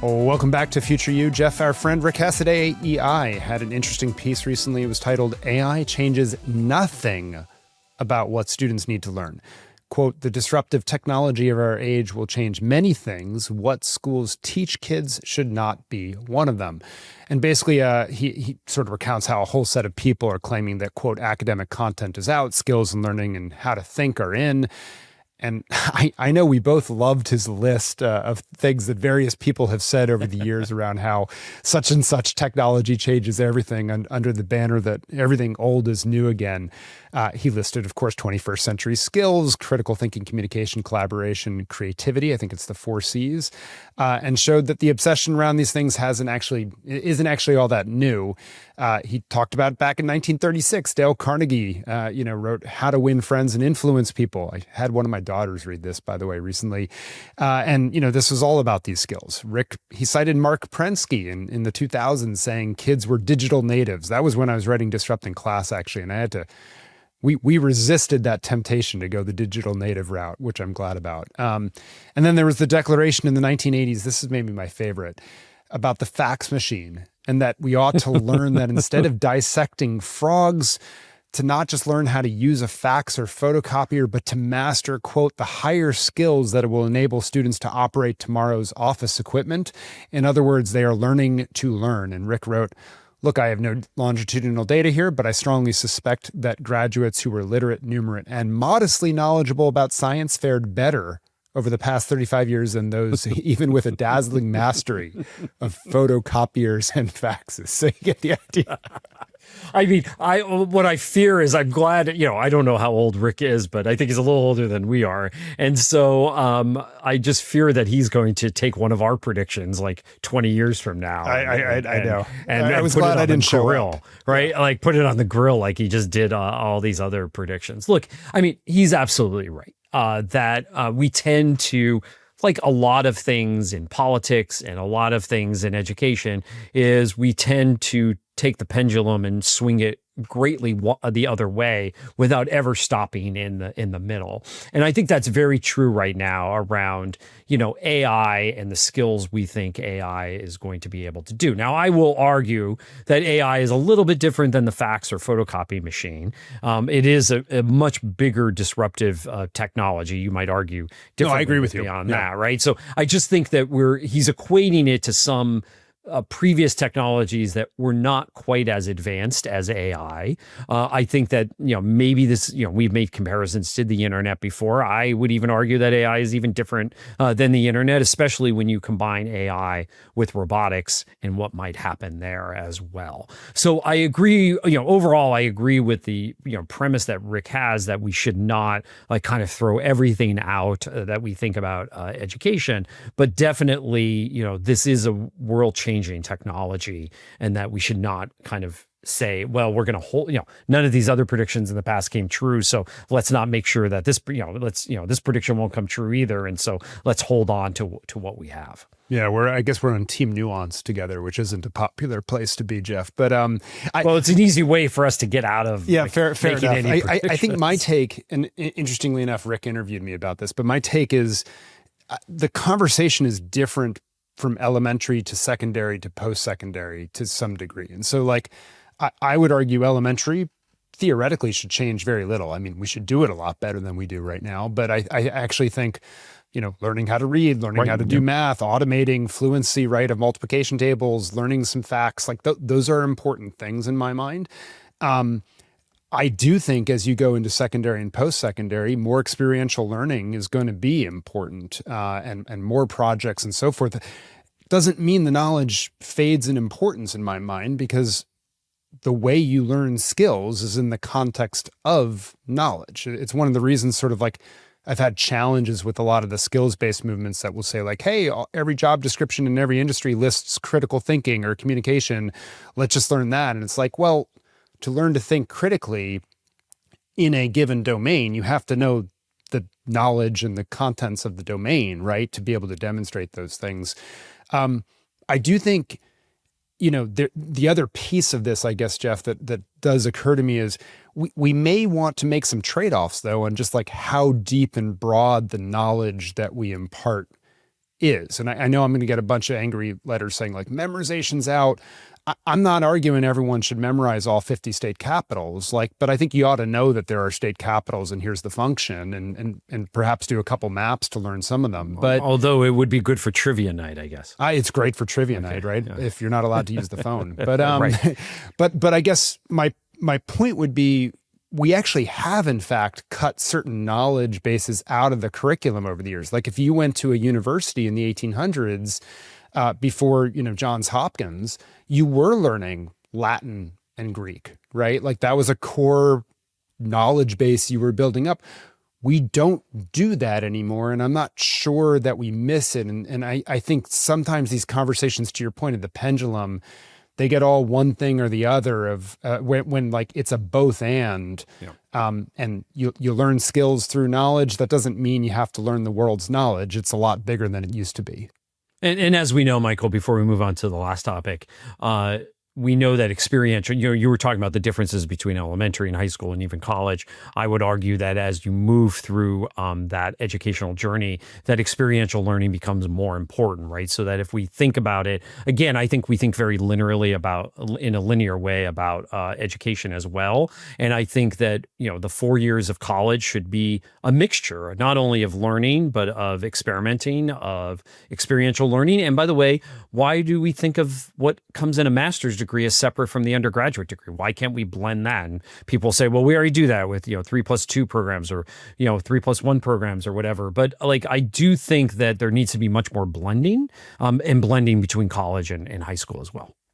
Welcome back to Future You. Jeff, our friend Rick Hess at AEI had an interesting piece recently. It was titled, AI Changes Nothing About What Students Need to Learn. Quote, the disruptive technology of our age will change many things. What schools teach kids should not be one of them. And basically, he sort of recounts how a whole set of people are claiming that, quote, academic content is out, skills and learning and how to think are in. And I know we both loved his list of things that various people have said over the years around how such and such technology changes everything under the banner that everything old is new again. He listed, of course, 21st century skills, critical thinking, communication, collaboration, creativity. I think it's the 4 C's, and showed that the obsession around these things isn't actually all that new. He talked about it back in 1936. Dale Carnegie, wrote How to Win Friends and Influence People. I had one of my daughters read this, by the way, recently. And this was all about these skills. He cited Mark Prensky in the 2000s saying kids were digital natives. That was when I was writing Disrupting Class, actually. And I had to, we resisted that temptation to go the digital native route, which I'm glad about. And then there was the declaration in the 1980s. This is maybe my favorite, about the fax machine, and that we ought to learn that instead of dissecting frogs, to not just learn how to use a fax or photocopier, but to master, quote, the higher skills that will enable students to operate tomorrow's office equipment. In other words, they are learning to learn. And Rick wrote, look, I have no longitudinal data here, but I strongly suspect that graduates who were literate, numerate, and modestly knowledgeable about science fared better over the past 35 years than those even with a dazzling mastery of photocopiers and faxes. So you get the idea. I mean, what I fear is I'm glad, I don't know how old Rick is, but I think he's a little older than we are. And so I just fear that he's going to take one of our predictions like 20 years from now. I know. And I was glad I didn't show up. Right? Yeah. Like put it on the grill like he just did all these other predictions. Look, I mean, he's absolutely right that we tend to, like a lot of things in politics and a lot of things in education, is we tend to take the pendulum and swing it greatly the other way without ever stopping in the middle. And I think that's very true right now around, AI and the skills we think AI is going to be able to do. Now, I will argue that AI is a little bit different than the fax or photocopy machine. It is a much bigger disruptive technology. You might argue differently. No, I agree with you on that, right? So I just think that he's equating it to some previous technologies that were not quite as advanced as AI. I think that, maybe this, we've made comparisons to the internet before. I would even argue that AI is even different than the internet, especially when you combine AI with robotics and what might happen there as well. So I agree, overall, I agree with the, premise that Rick has, that we should not like kind of throw everything out that we think about education, but definitely, this is a world changing technology, and that we should not kind of say, well, we're going to hold, none of these other predictions in the past came true, so let's not make sure that this, this prediction won't come true either, and so let's hold on to what we have. Yeah, I guess we're on Team Nuance together, which isn't a popular place to be, Jeff. But well, it's an easy way for us to get out of fair enough. I think my take, and interestingly enough, Rick interviewed me about this, but my take is the conversation is different from elementary to secondary to post-secondary to some degree. And so like, I would argue elementary theoretically should change very little. I mean, we should do it a lot better than we do right now. But I actually think, learning how to read, learning how to do math, automating fluency, right, of multiplication tables, learning some facts, like those are important things in my mind. I do think as you go into secondary and post-secondary, more experiential learning is going to be important, and more projects and so forth. Doesn't mean the knowledge fades in importance in my mind, because the way you learn skills is in the context of knowledge. It's one of the reasons sort of like I've had challenges with a lot of the skills-based movements that will say like, hey, every job description in every industry lists critical thinking or communication. Let's just learn that. And it's like, well, to learn to think critically in a given domain, you have to know the knowledge and the contents of the domain, right, to be able to demonstrate those things. I do think, the other piece of this, I guess, Jeff, that does occur to me is we may want to make some trade-offs, though, on just like how deep and broad the knowledge that we impart is. And I know I'm going to get a bunch of angry letters saying like memorization's out. I'm not arguing everyone should memorize all 50 state capitals, but I think you ought to know that there are state capitals and here's the function, and perhaps do a couple maps to learn some of them. But although it would be good for trivia night, I guess. It's great for trivia night, right? Yeah. If you're not allowed to use the phone. But right. but I guess my point would be, we actually have, in fact, cut certain knowledge bases out of the curriculum over the years. Like if you went to a university in the 1800s, before, Johns Hopkins, you were learning Latin and Greek, right? Like that was a core knowledge base you were building up. We don't do that anymore. And I'm not sure that we miss it. And I think sometimes these conversations, to your point of the pendulum, they get all one thing or the other of when like it's a both and. Yeah. And you learn skills through knowledge. That doesn't mean you have to learn the world's knowledge. It's a lot bigger than it used to be. And as we know, Michael, before we move on to the last topic, we know that experiential, you were talking about the differences between elementary and high school and even college. I would argue that as you move through that educational journey, that experiential learning becomes more important, right? So that if we think about it, again, I think we think very linearly in a linear way about education as well. And I think that, the 4 years of college should be a mixture, not only of learning, but of experimenting, of experiential learning. And by the way, why do we think of what comes in a master's degree as separate from the undergraduate degree? Why can't we blend that? And people say, well, we already do that with 3+2 programs or 3+1 programs or whatever. But I do think that there needs to be much more blending and blending between college and high school as well.